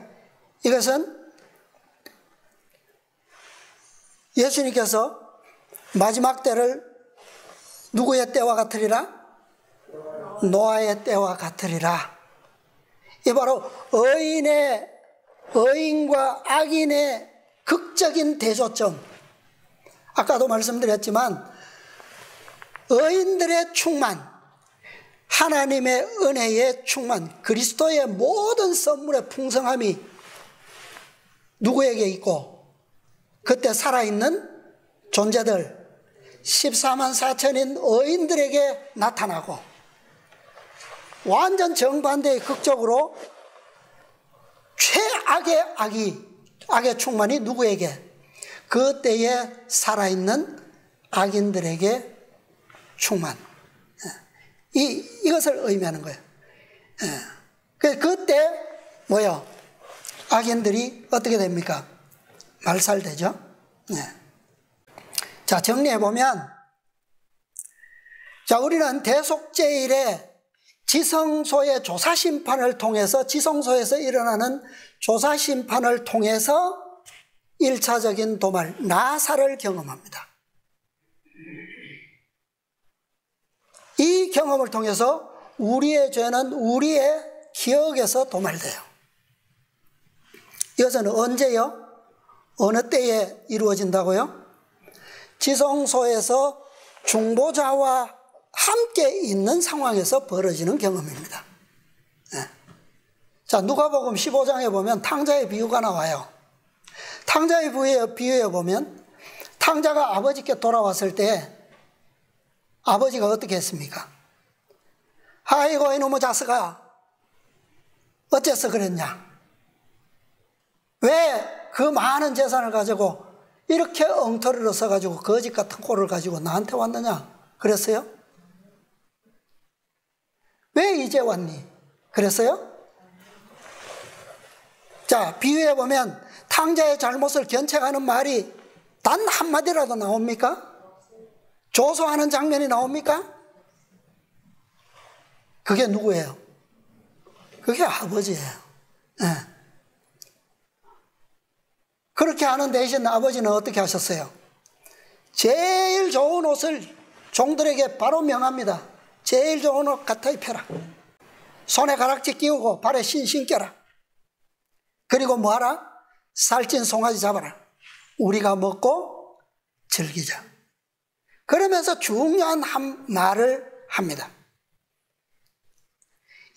이것은 예수님께서 마지막 때를 누구의 때와 같으리라? 노아의 때와 같으리라. 이 바로 의인과 악인의 극적인 대조점. 아까도 말씀드렸지만 의인들의 충만, 하나님의 은혜의 충만, 그리스도의 모든 선물의 풍성함이 누구에게 있고, 그때 살아있는 존재들 14만 4천인 의인들에게 나타나고, 완전 정반대의 극적으로 최악의 악의 충만이 누구에게? 그때에 살아있는 악인들에게 충만. 이것을 의미하는 거예요. 그때 뭐요? 악인들이 어떻게 됩니까? 말살되죠. 자, 정리해보면, 자, 우리는 대속죄일에 지성소의 조사심판을 통해서, 지성소에서 일어나는 조사심판을 통해서 1차적인 도말, 나사를 경험합니다. 이 경험을 통해서 우리의 죄는 우리의 기억에서 도말돼요. 이것은 언제요? 어느 때에 이루어진다고요? 지성소에서 중보자와 함께 있는 상황에서 벌어지는 경험입니다. 자, 누가복음 15장에 보면 탕자의 비유가 나와요. 탕자의 비유에 보면 탕자가 아버지께 돌아왔을 때 아버지가 어떻게 했습니까? 아이고 이놈의 자식아, 어째서 그랬냐? 왜 그 많은 재산을 가지고 이렇게 엉터리로 써가지고 거지 같은 꼴을 가지고 나한테 왔느냐? 그랬어요? 왜 이제 왔니? 그랬어요? 자, 비유해 보면 탕자의 잘못을 견책하는 말이 단 한마디라도 나옵니까? 조소하는 장면이 나옵니까? 그게 누구예요? 그게 아버지예요. 네. 그렇게 하는 대신 아버지는 어떻게 하셨어요? 제일 좋은 옷을 종들에게 바로 명합니다. 제일 좋은 옷 갖다 입혀라. 손에 가락지 끼우고 발에 신신 껴라. 그리고 뭐하라? 살찐 송아지 잡아라. 우리가 먹고 즐기자. 그러면서 중요한 한 말을 합니다.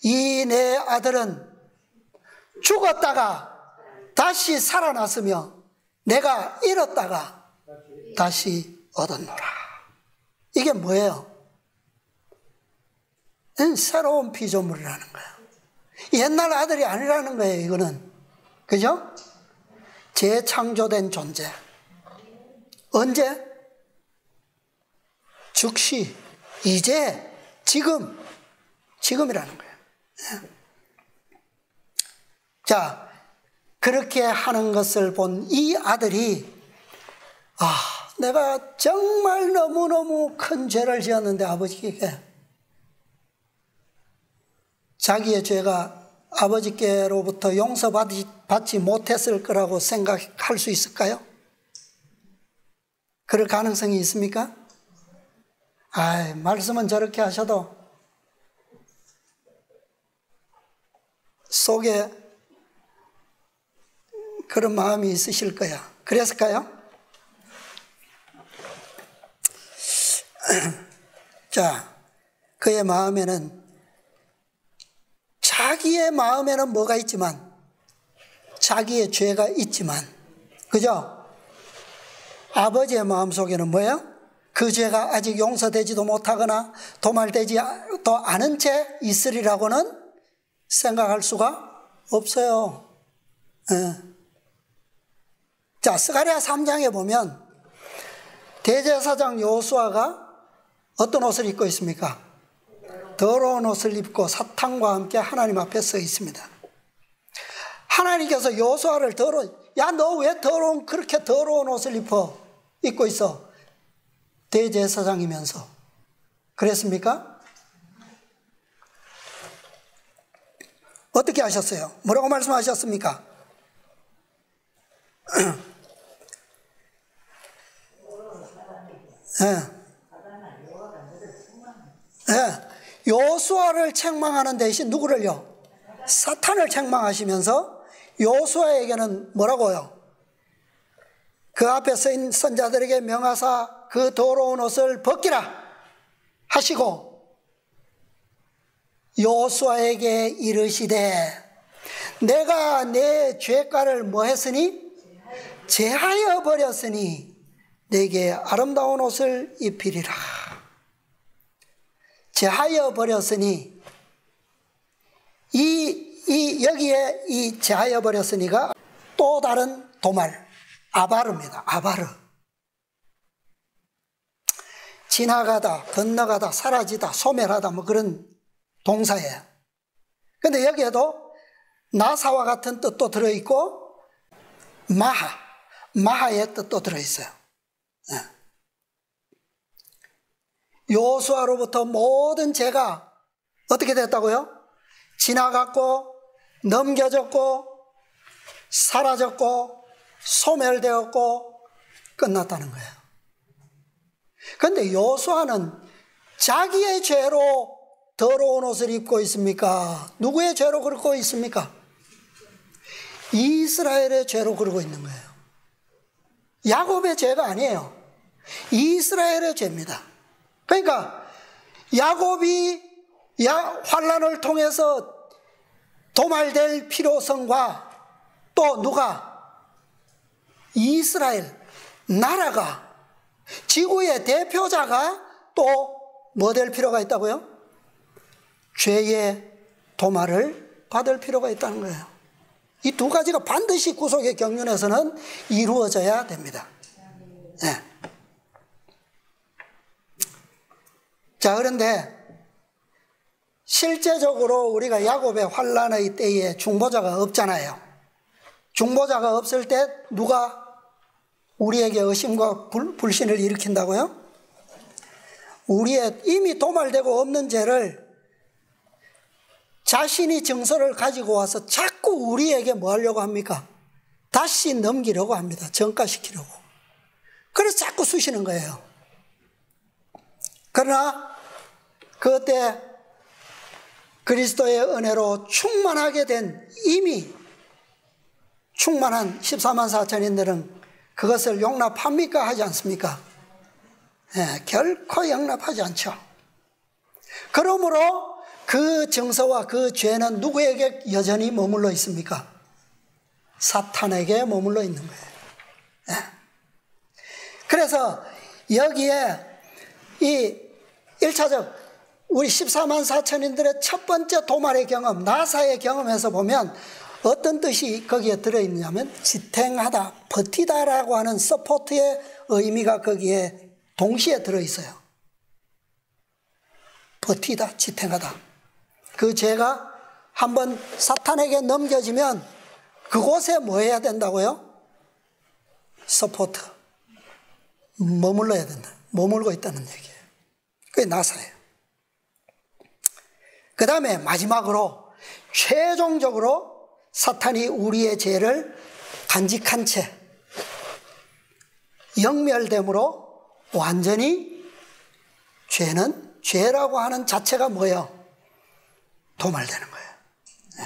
이 내 아들은 죽었다가 다시 살아났으며 내가 잃었다가 다시 얻었노라. 이게 뭐예요? 새로운 피조물이라는 거예요. 옛날 아들이 아니라는 거예요. 이거는, 그죠? 재창조된 존재. 언제? 즉시, 이제, 지금이라는 거예요. 자, 그렇게 하는 것을 본 이 아들이, 내가 정말 너무너무 큰 죄를 지었는데 아버지께 자기의 죄가 아버지께로부터 용서받지 못했을 거라고 생각할 수 있을까요? 그럴 가능성이 있습니까? 말씀은 저렇게 하셔도 속에 그런 마음이 있으실 거야. 그랬을까요? 자, 그의 마음에는, 자기의 마음에는 뭐가 있지만, 자기의 죄가 있지만, 그죠? 아버지의 마음속에는 뭐예요? 그 죄가 아직 용서되지도 못하거나 도말되지도 않은 채 있으리라고는 생각할 수가 없어요. 자, 스가랴 3장에 보면 대제사장 여호수아가 어떤 옷을 입고 있습니까? 더러운 옷을 입고 사탄과 함께 하나님 앞에 서 있습니다. 하나님께서 여호수아를 야, 너 왜 그렇게 더러운 옷을 입고 있어? 대제사장이면서. 그랬습니까? 어떻게 하셨어요? 뭐라고 말씀하셨습니까? 여호수아를 책망하는 대신 누구를요? 사탄을 책망하시면서 여호수아에게는 뭐라고요? 그 앞에 서 있는 선자들에게 명하사 그 더러운 옷을 벗기라 하시고 여호수아에게 이르시되 내가 내 죄가를 뭐 했으니? 제하여 버렸으니 내게 아름다운 옷을 입히리라. 제하여 버렸으니 여기에 이 제하여 버렸으니가 또 다른 도말 아바르입니다. 아바르. 지나가다, 건너가다, 사라지다, 소멸하다 뭐 그런 동사예요. 그런데 여기에도 나사와 같은 뜻도 들어있고 마하의 뜻도 들어있어요. 여호수아로부터 모든 죄가 어떻게 됐다고요? 지나갔고 넘겨졌고 사라졌고 소멸되었고 끝났다는 거예요. 그런데 여호수아는 자기의 죄로 더러운 옷을 입고 있습니까? 누구의 죄로 그러고 있습니까? 이스라엘의 죄로 그러고 있는 거예요. 야곱의 죄가 아니에요. 이스라엘의 죄입니다. 그러니까 야곱이 환난을 통해서 도말될 필요성과 또 누가? 이스라엘 나라가, 지구의 대표자가 또 뭐 될 필요가 있다고요? 죄의 도말을 받을 필요가 있다는 거예요. 이 두 가지가 반드시 구속의 경륜에서는 이루어져야 됩니다. 네. 자, 그런데 실제적으로 우리가 야곱의 환난의 때에 중보자가 없잖아요. 중보자가 없을 때 누가 우리에게 의심과 불신을 일으킨다고요? 우리의 이미 도말되고 없는 죄를 자신이 증서를 가지고 와서 자꾸 우리에게 뭐 하려고 합니까? 다시 넘기려고 합니다. 전가시키려고. 그래서 자꾸 쑤시는 거예요. 그러나 그때 그리스도의 은혜로 충만하게 된 이미 충만한 14만 4천인들은 그것을 용납합니까? 하지 않습니까? 네, 결코 용납하지 않죠. 그러므로 그 증서와 그 죄는 누구에게 여전히 머물러 있습니까? 사탄에게 머물러 있는 거예요. 네. 그래서 여기에 이 1차적 우리 14만 4천인들의 첫 번째 도말의 경험, 나사의 경험에서 보면 어떤 뜻이 거기에 들어있냐면 지탱하다, 버티다라고 하는 서포트의 의미가 거기에 동시에 들어있어요. 버티다, 지탱하다. 그 죄가 한번 사탄에게 넘겨지면 그곳에 뭐 해야 된다고요? 서포트. 머물러야 된다. 머물고 있다는 얘기예요. 그게 나사예요. 그 다음에 마지막으로 최종적으로 사탄이 우리의 죄를 간직한 채 영멸됨으로 완전히 죄라고 하는 자체가 뭐예요? 도말되는 거예요. 네.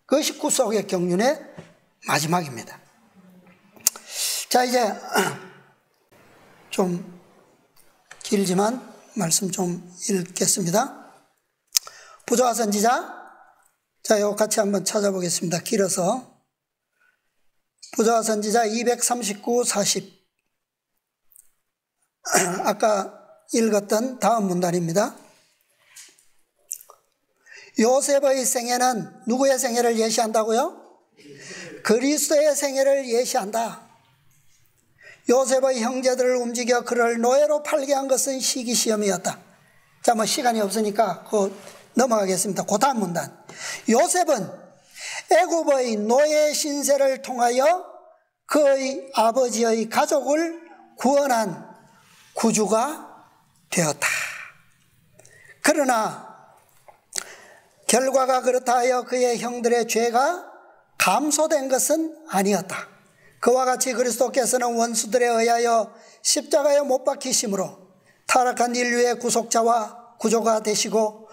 그것이 구속의 경륜의 마지막입니다. 자, 이제 좀 길지만 말씀 좀 읽겠습니다. 부조화 선지자, 자, 이거 같이 한번 찾아보겠습니다. 길어서. 부조화 선지자 239, 40. 아까 읽었던 다음 문단입니다. 요셉의 생애는 누구의 생애를 예시한다고요? 그리스도의 생애를 예시한다. 요셉의 형제들을 움직여 그를 노예로 팔게 한 것은 시기시험이었다. 자, 시간이 없으니까 넘어가겠습니다. 그 다음 문단. 요셉은 애굽의 노예 신세를 통하여 그의 아버지의 가족을 구원한 구주가 되었다. 그러나 결과가 그렇다 하여 그의 형들의 죄가 감소된 것은 아니었다. 그와 같이 그리스도께서는 원수들에 의하여 십자가에 못 박히심으로 타락한 인류의 구속자와 구조가 되시고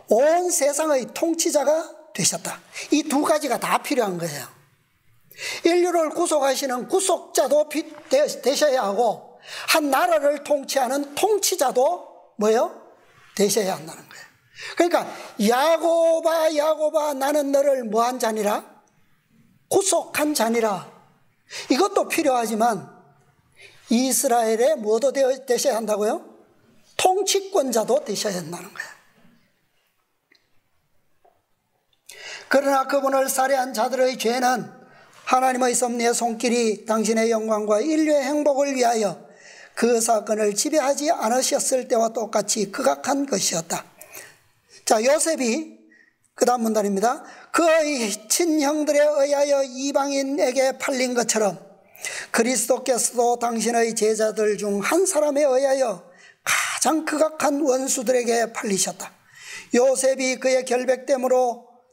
온 세상의 통치자가 되셨다. 이 두 가지가 다 필요한 거예요. 인류를 구속하시는 구속자도 되셔야 하고 한 나라를 통치하는 통치자도 되셔야 한다는 거예요. 그러니까 야곱아 나는 너를 뭐한 자니라? 구속한 자니라. 이것도 필요하지만 이스라엘의 뭐도 되셔야 한다고요? 통치권자도 되셔야 한다는 거예요. 그러나 그분을 살해한 자들의 죄는 하나님의 섭리의 손길이 당신의 영광과 인류의 행복을 위하여 그 사건을 지배하지 않으셨을 때와 똑같이 극악한 것이었다. 자, 요셉이 그 다음 문단입니다. 그의 친형들에 의하여 이방인에게 팔린 것처럼 그리스도께서도 당신의 제자들 중 한 사람에 의하여 가장 극악한 원수들에게 팔리셨다. 요셉이 그의 결백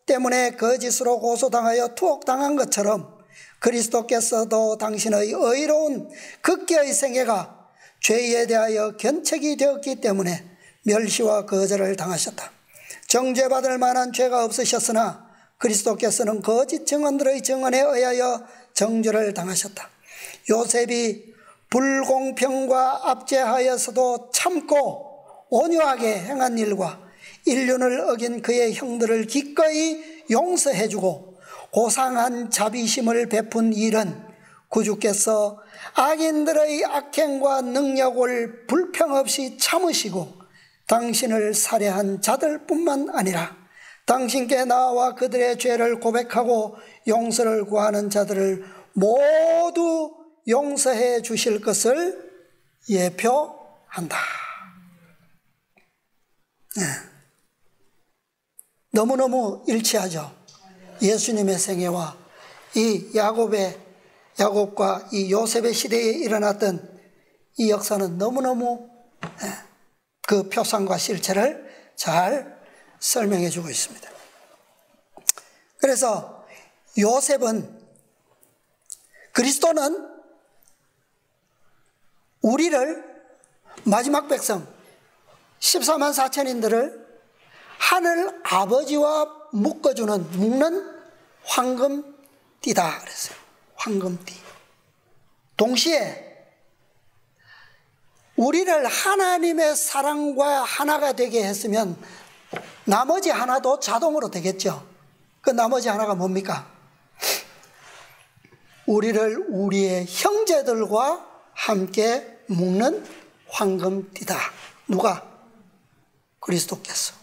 때문에 거짓으로 고소당하여 투옥당한 것처럼 그리스도께서도 당신의 의로운 극기의 생애가 죄에 대하여 견책이 되었기 때문에 멸시와 거절을 당하셨다. 정죄받을 만한 죄가 없으셨으나 그리스도께서는 거짓 증언들의 증언에 의하여 정죄를 당하셨다. 요셉이 불공평과 압제하여서도 참고 온유하게 행한 일과 인륜을 어긴 그의 형들을 기꺼이 용서해주고 고상한 자비심을 베푼 일은 구주께서 악인들의 악행과 능력을 불평 없이 참으시고 당신을 살해한 자들뿐만 아니라 당신께 나와 그들의 죄를 고백하고 용서를 구하는 자들을 모두 용서해 주실 것을 예표한다. 네. 너무너무 일치하죠. 예수님의 생애와 이 야곱과 이 요셉의 시대에 일어났던 이 역사는 너무너무 그 표상과 실체를 잘 설명해 주고 있습니다. 그래서 그리스도는 우리를 마지막 백성 14만 4천인들을 하늘 아버지와 묶는 황금띠다 그랬어요. 황금띠. 동시에 우리를 하나님의 사랑과 하나가 되게 했으면 나머지 하나도 자동으로 되겠죠. 그 나머지 하나가 뭡니까? 우리를 우리의 형제들과 함께 묶는 황금띠다. 누가? 그리스도께서.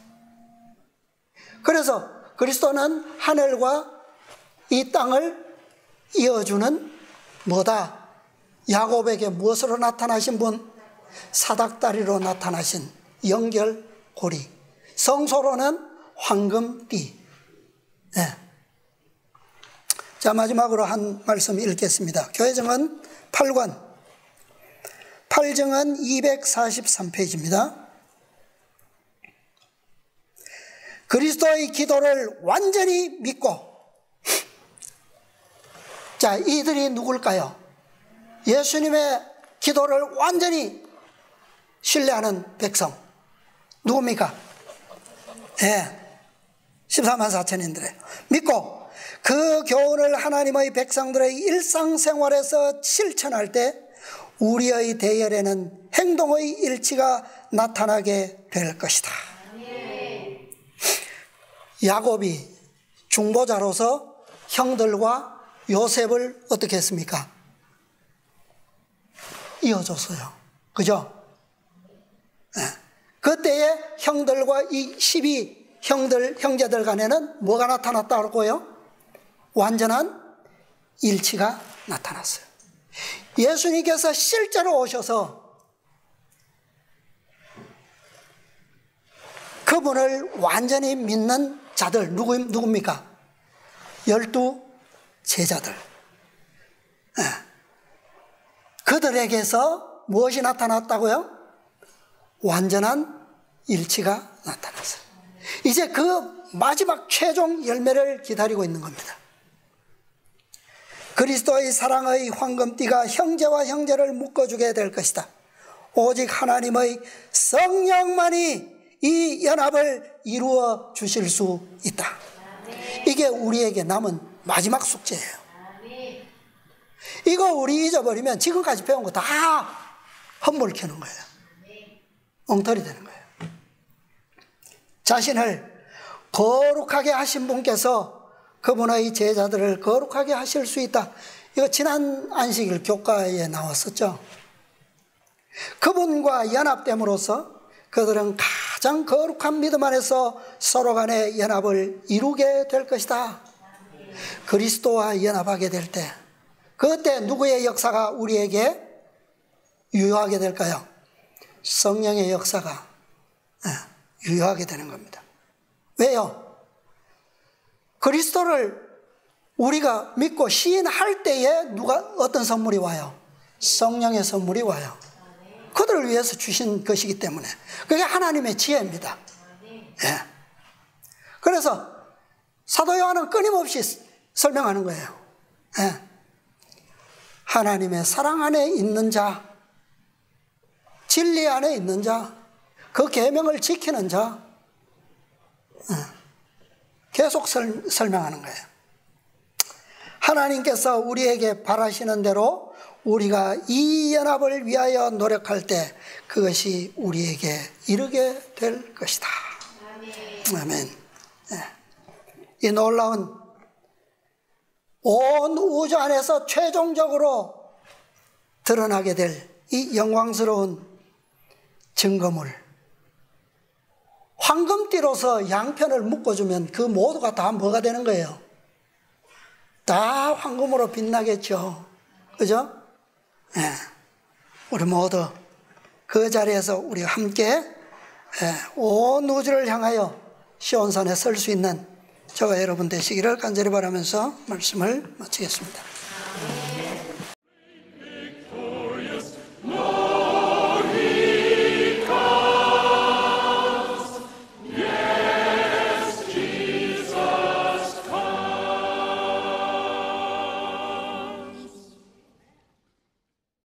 그래서 그리스도는 하늘과 이 땅을 이어주는 뭐다? 야곱에게 무엇으로 나타나신 분? 사닥다리로 나타나신 연결고리. 성소로는 황금띠. 네. 자, 마지막으로 한 말씀 읽겠습니다. 교회증언 8권 8증언 243페이지입니다. 그리스도의 기도를 완전히 믿고, 자, 이들이 누굴까요? 예수님의 기도를 완전히 신뢰하는 백성 누굽니까? 네, 14만 4천인들이에요. 믿고 그 교훈을 하나님의 백성들의 일상생활에서 실천할 때 우리의 대열에는 행동의 일치가 나타나게 될 것이다. 야곱이 중보자로서 형들과 요셉을 어떻게 했습니까? 이어줬어요. 그죠? 네. 그때의 형들과 이 12형제들 간에는 뭐가 나타났다고요? 완전한 일치가 나타났어요. 예수님께서 실제로 오셔서 그분을 완전히 믿는 자들, 누굽니까? 12 제자들. 그들에게서 무엇이 나타났다고요? 완전한 일치가 나타났어요. 이제 그 마지막 최종 열매를 기다리고 있는 겁니다. 그리스도의 사랑의 황금띠가 형제와 형제를 묶어주게 될 것이다. 오직 하나님의 성령만이 이 연합을 이루어 주실 수 있다. 이게 우리에게 남은 마지막 숙제예요. 이거 우리 잊어버리면 지금까지 배운 거 다 헛물켜는 거예요. 엉터리 되는 거예요. 자신을 거룩하게 하신 분께서 그분의 제자들을 거룩하게 하실 수 있다. 이거 지난 안식일 교과에 나왔었죠. 그분과 연합됨으로써 그들은 가장 거룩한 믿음 안에서 서로 간의 연합을 이루게 될 것이다. 그리스도와 연합하게 될 때, 그때 누구의 역사가 우리에게 유효하게 될까요? 성령의 역사가 유효하게 되는 겁니다. 왜요? 그리스도를 우리가 믿고 시인할 때에 어떤 선물이 와요? 성령의 선물이 와요. 그들을 위해서 주신 것이기 때문에 그게 하나님의 지혜입니다. 예. 그래서 사도 요한은 끊임없이 설명하는 거예요. 예. 하나님의 사랑 안에 있는 자, 진리 안에 있는 자, 그 계명을 지키는 자, 계속 설명하는 거예요. 하나님께서 우리에게 바라시는 대로 우리가 이 연합을 위하여 노력할 때 그것이 우리에게 이르게 될 것이다. 아멘. 이 놀라운 온 우주 안에서 최종적으로 드러나게 될 이 영광스러운 증거물, 황금띠로서 양편을 묶어주면 그 모두가 다 뭐가 되는 거예요? 다 황금으로 빛나겠죠. 그죠? 예. 우리 모두 그 자리에서 우리 함께 온 우주를 향하여 시온산에 설 수 있는 저와 여러분 되시기를 간절히 바라면서 말씀을 마치겠습니다.